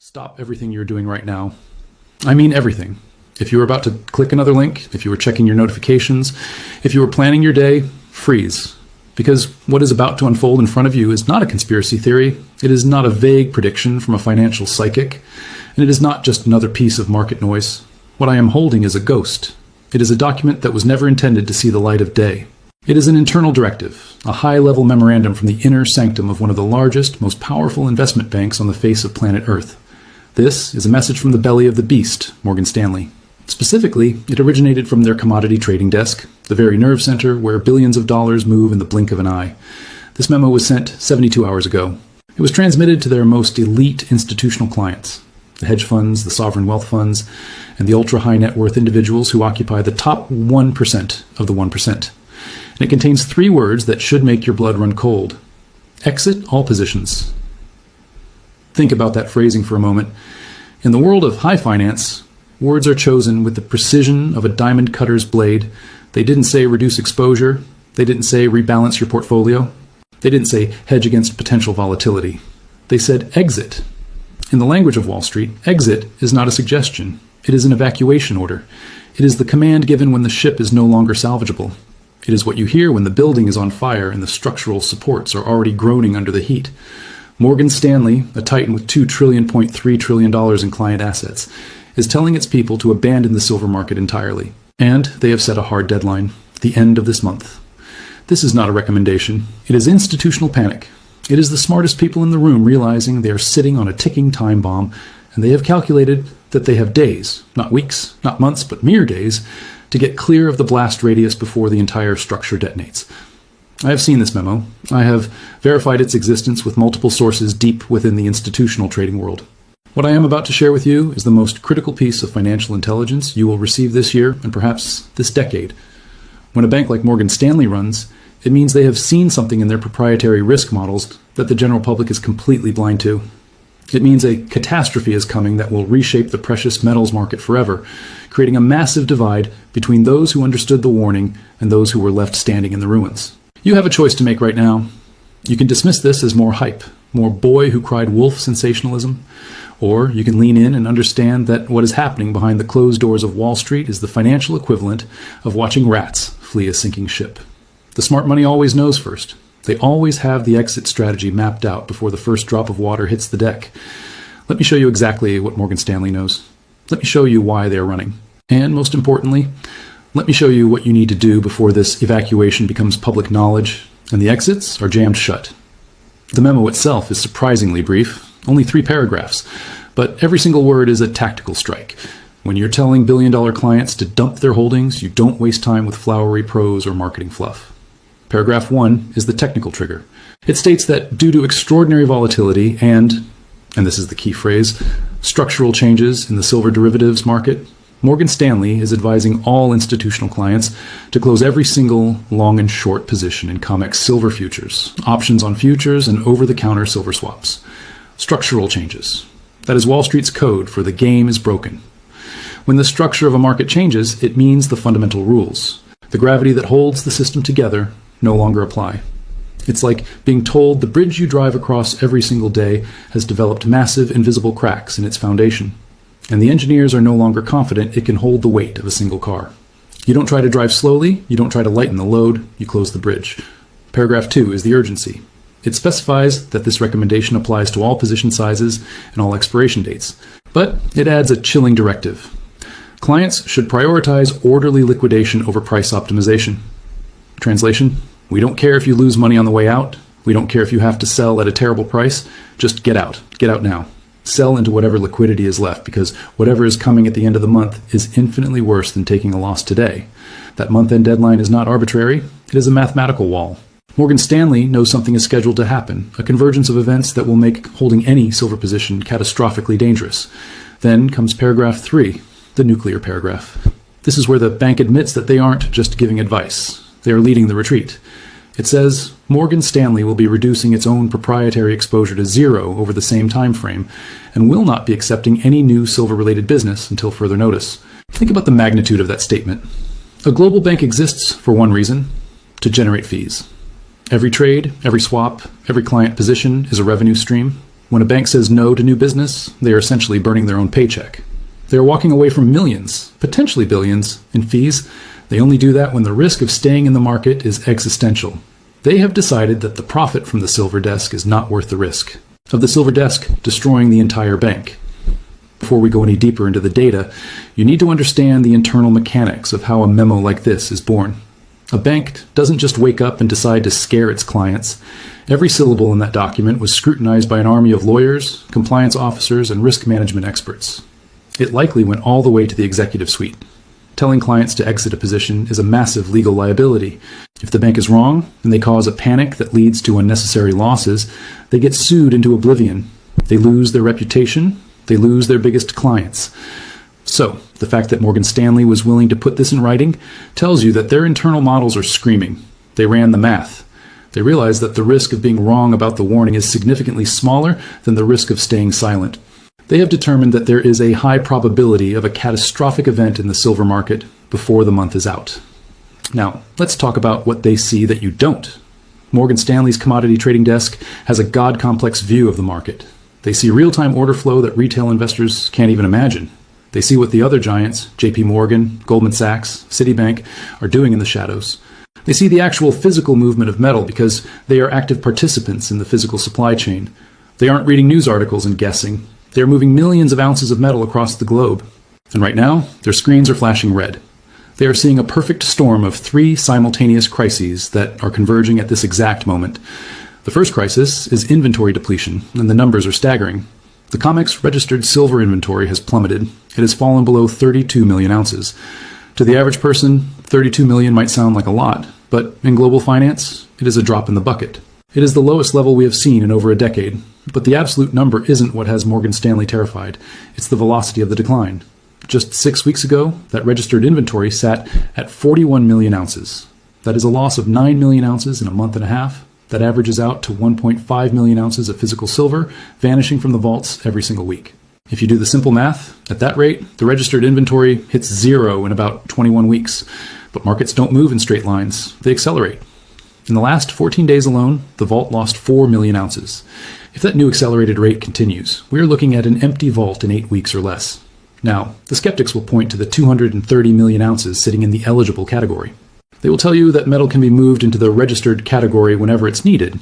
Stop everything you're doing right now. I mean everything. If you were about to click another link, if you were checking your notifications, if you were planning your day, freeze. Because what is about to unfold in front of you is not a conspiracy theory, it is not a vague prediction from a financial psychic, and it is not just another piece of market noise. What I am holding is a ghost. It is a document that was never intended to see the light of day. It is an internal directive, a high-level memorandum from the inner sanctum of one of the largest, most powerful investment banks on the face of planet Earth. This is a message from the belly of the beast, Morgan Stanley. Specifically, it originated from their commodity trading desk, the very nerve center where billions of dollars move in the blink of an eye. This memo was sent 72 hours ago. It was transmitted to their most elite institutional clients, the hedge funds, the sovereign wealth funds, and the ultra-high net worth individuals who occupy the top 1% of the 1%. And it contains 3 words that should make your blood run cold. Exit all positions. Think about that phrasing for a moment. In the world of high finance, words are chosen with the precision of a diamond cutter's blade. They didn't say reduce exposure. They didn't say rebalance your portfolio. They didn't say hedge against potential volatility. They said exit. In the language of Wall Street, exit is not a suggestion. It is an evacuation order. It is the command given when the ship is no longer salvageable. It is what you hear when the building is on fire and the structural supports are already groaning under the heat. Morgan Stanley, a titan with $2.3 trillion in client assets, is telling its people to abandon the silver market entirely. And they have set a hard deadline, the end of this month. This is not a recommendation. It is institutional panic. It is the smartest people in the room realizing they are sitting on a ticking time bomb, and they have calculated that they have days, not weeks, not months, but mere days, to get clear of the blast radius before the entire structure detonates. I have seen this memo. I have verified its existence with multiple sources deep within the institutional trading world. What I am about to share with you is the most critical piece of financial intelligence you will receive this year and perhaps this decade. When a bank like Morgan Stanley runs, it means they have seen something in their proprietary risk models that the general public is completely blind to. It means a catastrophe is coming that will reshape the precious metals market forever, creating a massive divide between those who understood the warning and those who were left standing in the ruins. You have a choice to make right now. You can dismiss this as more hype, more boy who cried wolf sensationalism, or you can lean in and understand that what is happening behind the closed doors of Wall Street is the financial equivalent of watching rats flee a sinking ship. The smart money always knows first. They always have the exit strategy mapped out before the first drop of water hits the deck. Let me show you exactly what Morgan Stanley knows. Let me show you why they are running. And most importantly, let me show you what you need to do before this evacuation becomes public knowledge and the exits are jammed shut. The memo itself is surprisingly brief, only 3 paragraphs, but every single word is a tactical strike. When you're telling billion-dollar clients to dump their holdings, you don't waste time with flowery prose or marketing fluff. Paragraph 1 is the technical trigger. It states that due to extraordinary volatility and this is the key phrase, structural changes in the silver derivatives market, Morgan Stanley is advising all institutional clients to close every single long and short position in COMEX silver futures, options on futures, and over-the-counter silver swaps. Structural changes. That is Wall Street's code for the game is broken. When the structure of a market changes, it means the fundamental rules, the gravity that holds the system together, no longer apply. It's like being told the bridge you drive across every single day has developed massive invisible cracks in its foundation, and the engineers are no longer confident it can hold the weight of a single car. You don't try to drive slowly, you don't try to lighten the load, you close the bridge. Paragraph 2 is the urgency. It specifies that this recommendation applies to all position sizes and all expiration dates, but it adds a chilling directive. Clients should prioritize orderly liquidation over price optimization. Translation: we don't care if you lose money on the way out. We don't care if you have to sell at a terrible price. Just get out. Get out now. Sell into whatever liquidity is left, because whatever is coming at the end of the month is infinitely worse than taking a loss today. That month-end deadline is not arbitrary. It is a mathematical wall. Morgan Stanley knows something is scheduled to happen, a convergence of events that will make holding any silver position catastrophically dangerous. Then comes paragraph 3, the nuclear paragraph. This is where the bank admits that they aren't just giving advice. They are leading the retreat. It says Morgan Stanley will be reducing its own proprietary exposure to 0 over the same time frame and will not be accepting any new silver-related business until further notice. Think about the magnitude of that statement. A global bank exists for one reason: to generate fees. Every trade, every swap, every client position is a revenue stream. When a bank says no to new business, they are essentially burning their own paycheck. They are walking away from millions, potentially billions, in fees. They only do that when the risk of staying in the market is existential. They have decided that the profit from the silver desk is not worth the risk of the silver desk destroying the entire bank. Before we go any deeper into the data, you need to understand the internal mechanics of how a memo like this is born. A bank doesn't just wake up and decide to scare its clients. Every syllable in that document was scrutinized by an army of lawyers, compliance officers, and risk management experts. It likely went all the way to the executive suite. Telling clients to exit a position is a massive legal liability. If the bank is wrong and they cause a panic that leads to unnecessary losses, they get sued into oblivion. They lose their reputation. They lose their biggest clients. So, the fact that Morgan Stanley was willing to put this in writing tells you that their internal models are screaming. They ran the math. They realized that the risk of being wrong about the warning is significantly smaller than the risk of staying silent. They have determined that there is a high probability of a catastrophic event in the silver market before the month is out. Now, let's talk about what they see that you don't. Morgan Stanley's commodity trading desk has a God-complex view of the market. They see real-time order flow that retail investors can't even imagine. They see what the other giants, JP Morgan, Goldman Sachs, Citibank, are doing in the shadows. They see the actual physical movement of metal because they are active participants in the physical supply chain. They aren't reading news articles and guessing. They are moving millions of ounces of metal across the globe. And right now, their screens are flashing red. They are seeing a perfect storm of 3 simultaneous crises that are converging at this exact moment. The first crisis is inventory depletion, and the numbers are staggering. The COMEX registered silver inventory has plummeted. It has fallen below 32 million ounces. To the average person, 32 million might sound like a lot, but in global finance, it is a drop in the bucket. It is the lowest level we have seen in over a decade, but the absolute number isn't what has Morgan Stanley terrified. It's the velocity of the decline. Just 6 weeks ago, that registered inventory sat at 41 million ounces. That is a loss of 9 million ounces in a month and a half. That averages out to 1.5 million ounces of physical silver vanishing from the vaults every single week. If you do the simple math, at that rate, the registered inventory hits zero in about 21 weeks. But markets don't move in straight lines. They accelerate. In the last 14 days alone, the vault lost 4 million ounces. If that new accelerated rate continues, we are looking at an empty vault in 8 weeks or less. Now, the skeptics will point to the 230 million ounces sitting in the eligible category. They will tell you that metal can be moved into the registered category whenever it's needed.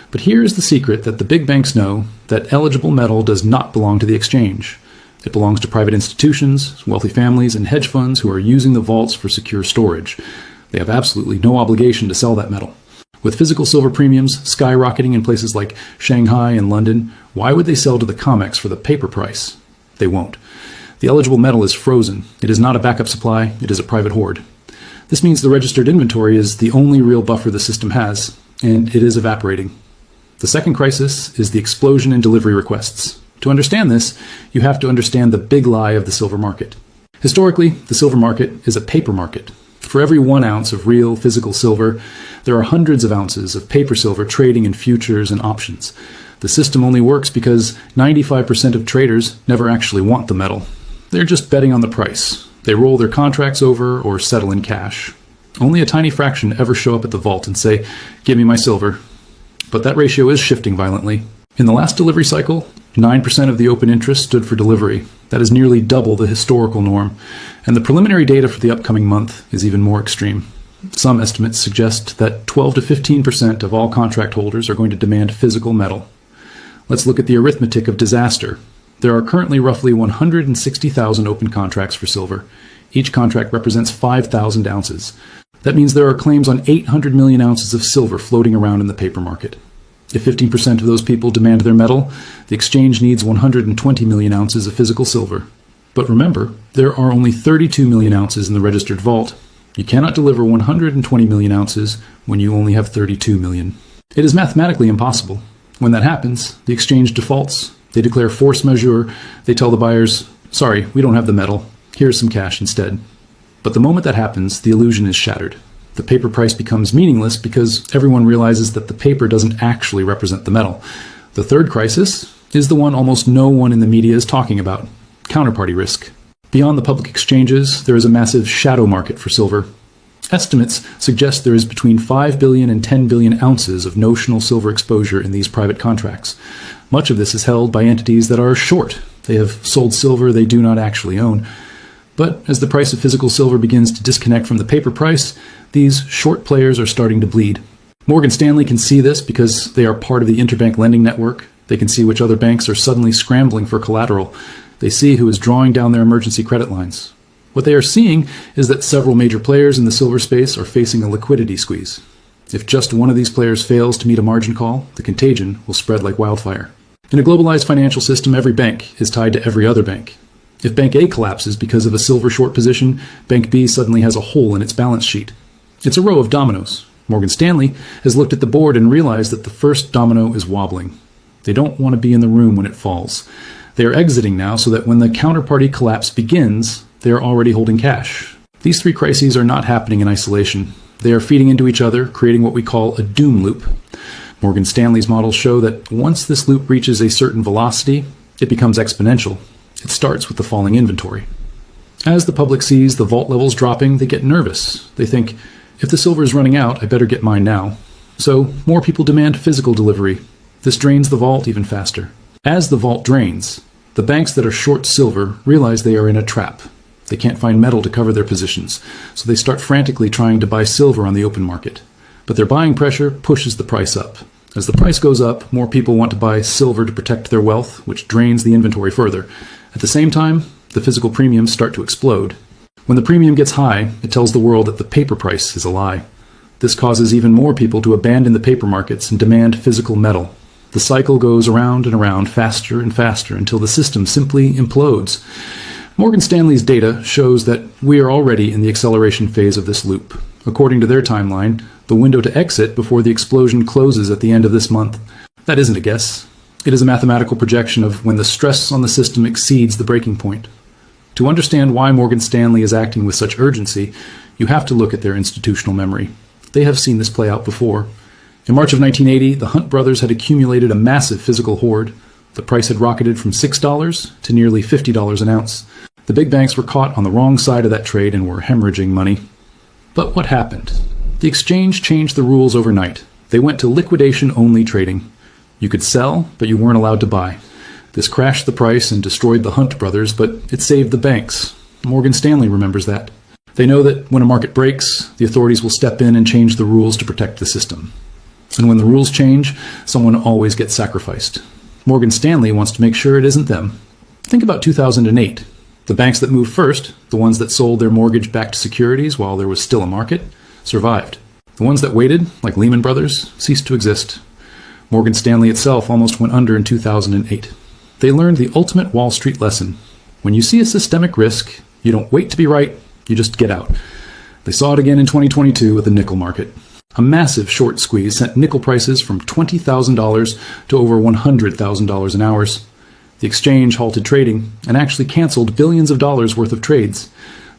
But here is the secret that the big banks know, that eligible metal does not belong to the exchange. It belongs to private institutions, wealthy families, and hedge funds who are using the vaults for secure storage. They have absolutely no obligation to sell that metal. With physical silver premiums skyrocketing in places like Shanghai and London, why would they sell to the COMEX for the paper price? They won't. The eligible metal is frozen. It is not a backup supply. It is a private hoard. This means the registered inventory is the only real buffer the system has, and it is evaporating. The second crisis is the explosion in delivery requests. To understand this, you have to understand the big lie of the silver market. Historically, the silver market is a paper market. For every 1 ounce of real physical silver, there are hundreds of ounces of paper silver trading in futures and options. The system only works because 95% of traders never actually want the metal. They're just betting on the price. They roll their contracts over or settle in cash. Only a tiny fraction ever show up at the vault and say, "Give me my silver." But that ratio is shifting violently. In the last delivery cycle, 9% of the open interest stood for delivery. That is nearly double the historical norm. And the preliminary data for the upcoming month is even more extreme. Some estimates suggest that 12 to 15% of all contract holders are going to demand physical metal. Let's look at the arithmetic of disaster. There are currently roughly 160,000 open contracts for silver. Each contract represents 5,000 ounces. That means there are claims on 800 million ounces of silver floating around in the paper market. If 15% of those people demand their metal, the exchange needs 120 million ounces of physical silver. But remember, there are only 32 million ounces in the registered vault. You cannot deliver 120 million ounces when you only have 32 million. It is mathematically impossible. When that happens, the exchange defaults. They declare force majeure. They tell the buyers, "Sorry, we don't have the metal. Here's some cash instead." But the moment that happens, the illusion is shattered. The paper price becomes meaningless because everyone realizes that the paper doesn't actually represent the metal. The third crisis is the one almost no one in the media is talking about: counterparty risk. Beyond the public exchanges, there is a massive shadow market for silver. Estimates suggest there is between 5 billion and 10 billion ounces of notional silver exposure in these private contracts. Much of this is held by entities that are short. They have sold silver they do not actually own. But as the price of physical silver begins to disconnect from the paper price, these short players are starting to bleed. Morgan Stanley can see this because they are part of the interbank lending network. They can see which other banks are suddenly scrambling for collateral. They see who is drawing down their emergency credit lines. What they are seeing is that several major players in the silver space are facing a liquidity squeeze. If just one of these players fails to meet a margin call, the contagion will spread like wildfire. In a globalized financial system, every bank is tied to every other bank. If Bank A collapses because of a silver short position, Bank B suddenly has a hole in its balance sheet. It's a row of dominoes. Morgan Stanley has looked at the board and realized that the first domino is wobbling. They don't want to be in the room when it falls. They are exiting now so that when the counterparty collapse begins, they are already holding cash. These three crises are not happening in isolation. They are feeding into each other, creating what we call a doom loop. Morgan Stanley's models show that once this loop reaches a certain velocity, it becomes exponential. It starts with the falling inventory. As the public sees the vault levels dropping, they get nervous. They think, if the silver is running out, I better get mine now. So more people demand physical delivery. This drains the vault even faster. As the vault drains, the banks that are short silver realize they are in a trap. They can't find metal to cover their positions, so they start frantically trying to buy silver on the open market. But their buying pressure pushes the price up. As the price goes up, more people want to buy silver to protect their wealth, which drains the inventory further. At the same time, the physical premiums start to explode. When the premium gets high, it tells the world that the paper price is a lie. This causes even more people to abandon the paper markets and demand physical metal. The cycle goes around and around faster and faster until the system simply implodes. Morgan Stanley's data shows that we are already in the acceleration phase of this loop. According to their timeline, the window to exit before the explosion closes at the end of this month. That isn't a guess. It is a mathematical projection of when the stress on the system exceeds the breaking point. To understand why Morgan Stanley is acting with such urgency, you have to look at their institutional memory. They have seen this play out before. In March of 1980, the Hunt brothers had accumulated a massive physical hoard. The price had rocketed from $6 to nearly $50 an ounce. The big banks were caught on the wrong side of that trade and were hemorrhaging money. But what happened? The exchange changed the rules overnight. They went to liquidation-only trading. You could sell, but you weren't allowed to buy. This crashed the price and destroyed the Hunt brothers, but it saved the banks. Morgan Stanley remembers that. They know that when a market breaks, the authorities will step in and change the rules to protect the system. And when the rules change, someone always gets sacrificed. Morgan Stanley wants to make sure it isn't them. Think about 2008. The banks that moved first, the ones that sold their mortgage-backed securities while there was still a market, survived. The ones that waited, like Lehman Brothers, ceased to exist. Morgan Stanley itself almost went under in 2008. They learned the ultimate Wall Street lesson. When you see a systemic risk, you don't wait to be right, you just get out. They saw it again in 2022 with the nickel market. A massive short squeeze sent nickel prices from $20,000 to over $100,000 an hour. The exchange halted trading and actually canceled billions of dollars worth of trades.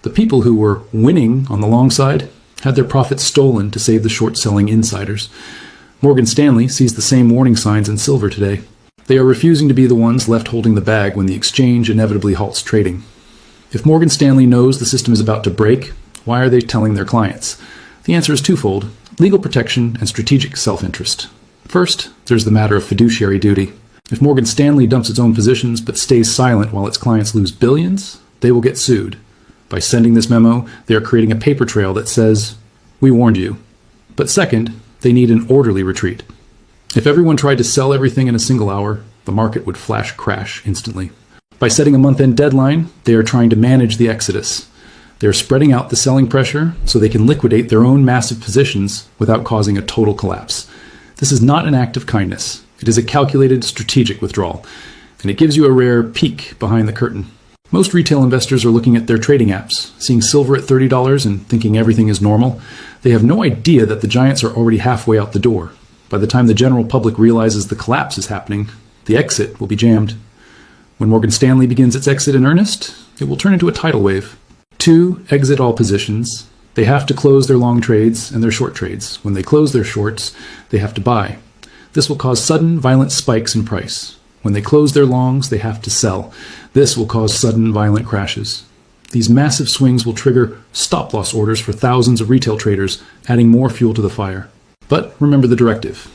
The people who were winning on the long side had their profits stolen to save the short-selling insiders. Morgan Stanley sees the same warning signs in silver today. They are refusing to be the ones left holding the bag when the exchange inevitably halts trading. If Morgan Stanley knows the system is about to break, why are they telling their clients? The answer is twofold: legal protection and strategic self-interest. First, there's the matter of fiduciary duty. If Morgan Stanley dumps its own positions but stays silent while its clients lose billions, they will get sued. By sending this memo, they are creating a paper trail that says, "We warned you." But second, they need an orderly retreat. If everyone tried to sell everything in a single hour, the market would flash crash instantly. By setting a month-end deadline, they are trying to manage the exodus. They are spreading out the selling pressure so they can liquidate their own massive positions without causing a total collapse. This is not an act of kindness. It is a calculated, strategic withdrawal, and it gives you a rare peek behind the curtain. Most retail investors are looking at their trading apps, seeing silver at $30 and thinking everything is normal. They have no idea that the giants are already halfway out the door. By the time the general public realizes the collapse is happening, the exit will be jammed. When Morgan Stanley begins its exit in earnest, it will turn into a tidal wave. To exit all positions, they have to close their long trades and their short trades. When they close their shorts, they have to buy. This will cause sudden, violent spikes in price. When they close their longs, they have to sell. This will cause sudden, violent crashes. These massive swings will trigger stop-loss orders for thousands of retail traders, adding more fuel to the fire. But remember the directive.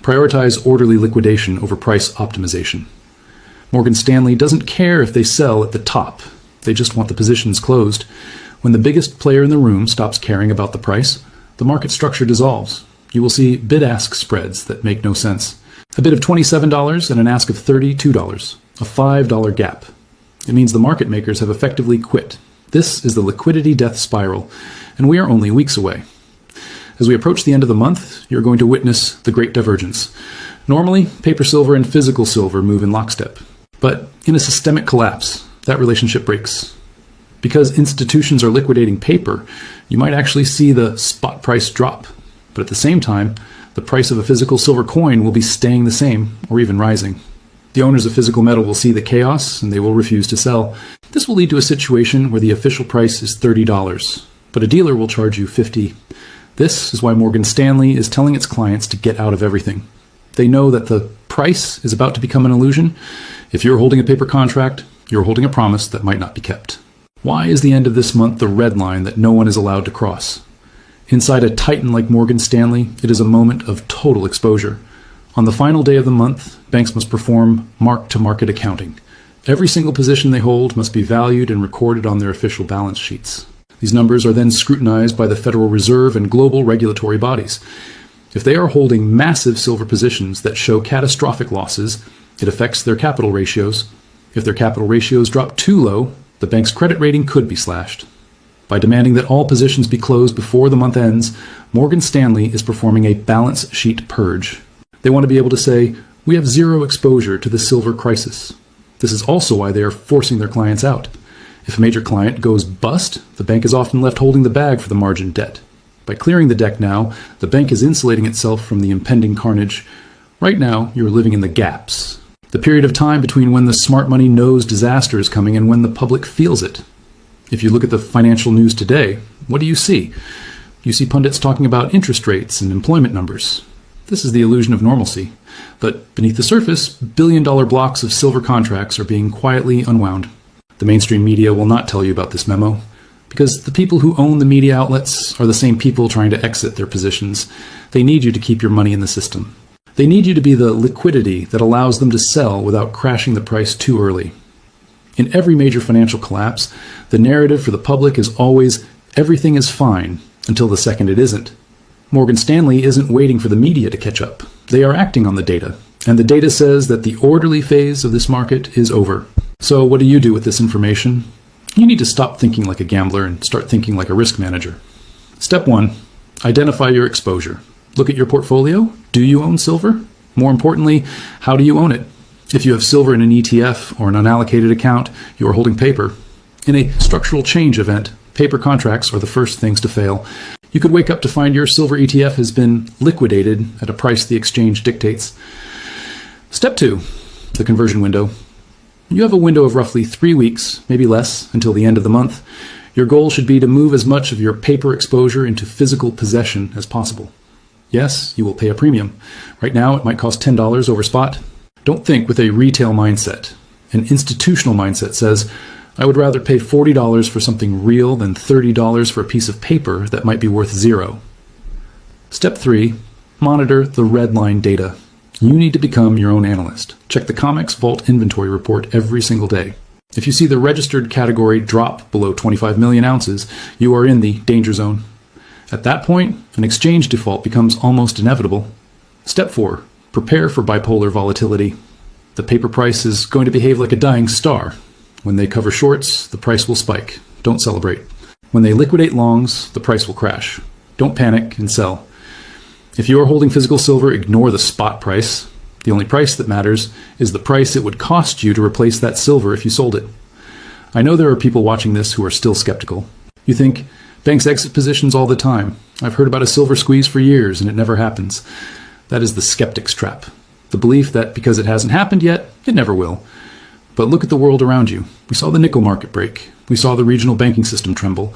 Prioritize orderly liquidation over price optimization. Morgan Stanley doesn't care if they sell at the top. They just want the positions closed. When the biggest player in the room stops caring about the price, the market structure dissolves. You will see bid-ask spreads that make no sense. A bid of $27 and an ask of $32, a $5 gap. It means the market makers have effectively quit. This is the liquidity death spiral, and we are only weeks away. As we approach the end of the month, you're going to witness the great divergence. Normally, paper silver and physical silver move in lockstep. But in a systemic collapse, that relationship breaks. Because institutions are liquidating paper, you might actually see the spot price drop. But at the same time, the price of a physical silver coin will be staying the same or even rising. The owners of physical metal will see the chaos and they will refuse to sell. This will lead to a situation where the official price is $30, but a dealer will charge you $50. This is why Morgan Stanley is telling its clients to get out of everything. They know that the price is about to become an illusion. If you're holding a paper contract, you're holding a promise that might not be kept. Why is the end of this month the red line that no one is allowed to cross? Inside a titan like Morgan Stanley, it is a moment of total exposure. On the final day of the month, banks must perform mark-to-market accounting. Every single position they hold must be valued and recorded on their official balance sheets. These numbers are then scrutinized by the Federal Reserve and global regulatory bodies. If they are holding massive silver positions that show catastrophic losses, it affects their capital ratios. If their capital ratios drop too low, the bank's credit rating could be slashed. By demanding that all positions be closed before the month ends, Morgan Stanley is performing a balance sheet purge. They want to be able to say, we have zero exposure to the silver crisis. This is also why they are forcing their clients out. If a major client goes bust, the bank is often left holding the bag for the margin debt. By clearing the deck now, the bank is insulating itself from the impending carnage. Right now, you're living in the gaps. The period of time between when the smart money knows disaster is coming and when the public feels it. If you look at the financial news today, what do you see? You see pundits talking about interest rates and employment numbers. This is the illusion of normalcy. But beneath the surface, billion-dollar blocks of silver contracts are being quietly unwound. The mainstream media will not tell you about this memo, because the people who own the media outlets are the same people trying to exit their positions. They need you to keep your money in the system. They need you to be the liquidity that allows them to sell without crashing the price too early. In every major financial collapse, the narrative for the public is always, everything is fine, until the second it isn't. Morgan Stanley isn't waiting for the media to catch up. They are acting on the data, and the data says that the orderly phase of this market is over. So what do you do with this information? You need to stop thinking like a gambler and start thinking like a risk manager. Step 1, identify your exposure. Look at your portfolio. Do you own silver? More importantly, how do you own it? If you have silver in an ETF or an unallocated account, you are holding paper. In a structural change event, paper contracts are the first things to fail. You could wake up to find your silver ETF has been liquidated at a price the exchange dictates. Step 2, the conversion window. You have a window of roughly 3 weeks, maybe less, until the end of the month. Your goal should be to move as much of your paper exposure into physical possession as possible. Yes, you will pay a premium. Right now, it might cost $10 over spot. Don't think with a retail mindset. An institutional mindset says, I would rather pay $40 for something real than $30 for a piece of paper that might be worth $0. Step 3, monitor the red line data. You need to become your own analyst. Check the COMEX Vault inventory report every single day. If you see the registered category drop below 25 million ounces, you are in the danger zone. At that point, an exchange default becomes almost inevitable. Step 4, prepare for bipolar volatility. The paper price is going to behave like a dying star. When they cover shorts, the price will spike. Don't celebrate. When they liquidate longs, the price will crash. Don't panic and sell. If you are holding physical silver, ignore the spot price. The only price that matters is the price it would cost you to replace that silver if you sold it. I know there are people watching this who are still skeptical. You think, banks exit positions all the time. I've heard about a silver squeeze for years and it never happens. That is the skeptic's trap. The belief that because it hasn't happened yet, it never will. But look at the world around you. We saw the nickel market break. We saw the regional banking system tremble.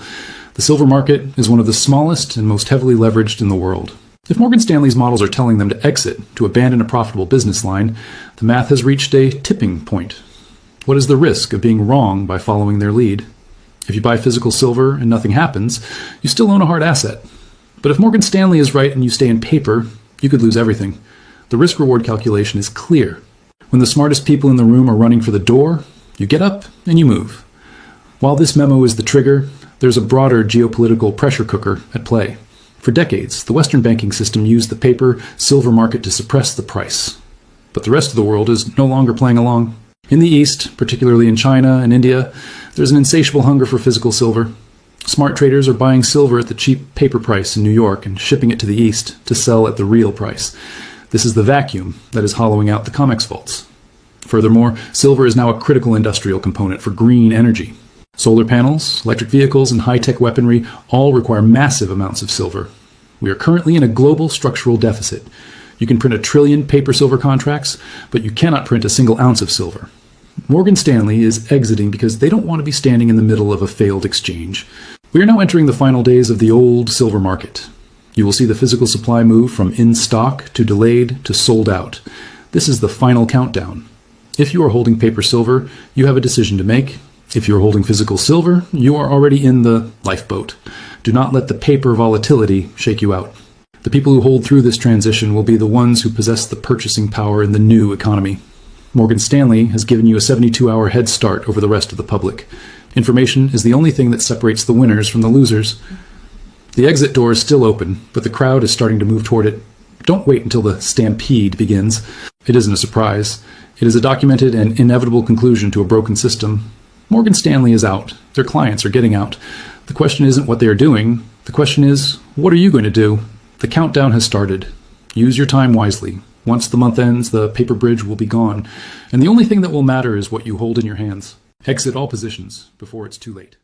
The silver market is one of the smallest and most heavily leveraged in the world. If Morgan Stanley's models are telling them to exit, to abandon a profitable business line, the math has reached a tipping point. What is the risk of being wrong by following their lead? If you buy physical silver and nothing happens, you still own a hard asset. But if Morgan Stanley is right and you stay in paper, you could lose everything. The risk-reward calculation is clear. When the smartest people in the room are running for the door, you get up and you move. While this memo is the trigger, there's a broader geopolitical pressure cooker at play. For decades, the Western banking system used the paper-silver market to suppress the price. But the rest of the world is no longer playing along. In the East, particularly in China and India, there's an insatiable hunger for physical silver. Smart traders are buying silver at the cheap paper price in New York and shipping it to the East to sell at the real price. This is the vacuum that is hollowing out the COMEX vaults. Furthermore, silver is now a critical industrial component for green energy. Solar panels, electric vehicles, and high-tech weaponry all require massive amounts of silver. We are currently in a global structural deficit. You can print 1 trillion paper-silver contracts, but you cannot print a single ounce of silver. Morgan Stanley is exiting because they don't want to be standing in the middle of a failed exchange. We are now entering the final days of the old silver market. You will see the physical supply move from in stock to delayed to sold out. This is the final countdown. If you are holding paper silver, you have a decision to make. If you are holding physical silver, you are already in the lifeboat. Do not let the paper volatility shake you out. The people who hold through this transition will be the ones who possess the purchasing power in the new economy. Morgan Stanley has given you a 72-hour head start over the rest of the public. Information is the only thing that separates the winners from the losers. The exit door is still open, but the crowd is starting to move toward it. Don't wait until the stampede begins. It isn't a surprise. It is a documented and inevitable conclusion to a broken system. Morgan Stanley is out. Their clients are getting out. The question isn't what they are doing. The question is, what are you going to do? The countdown has started. Use your time wisely. Once the month ends, the paper bridge will be gone, and the only thing that will matter is what you hold in your hands. Exit all positions before it's too late.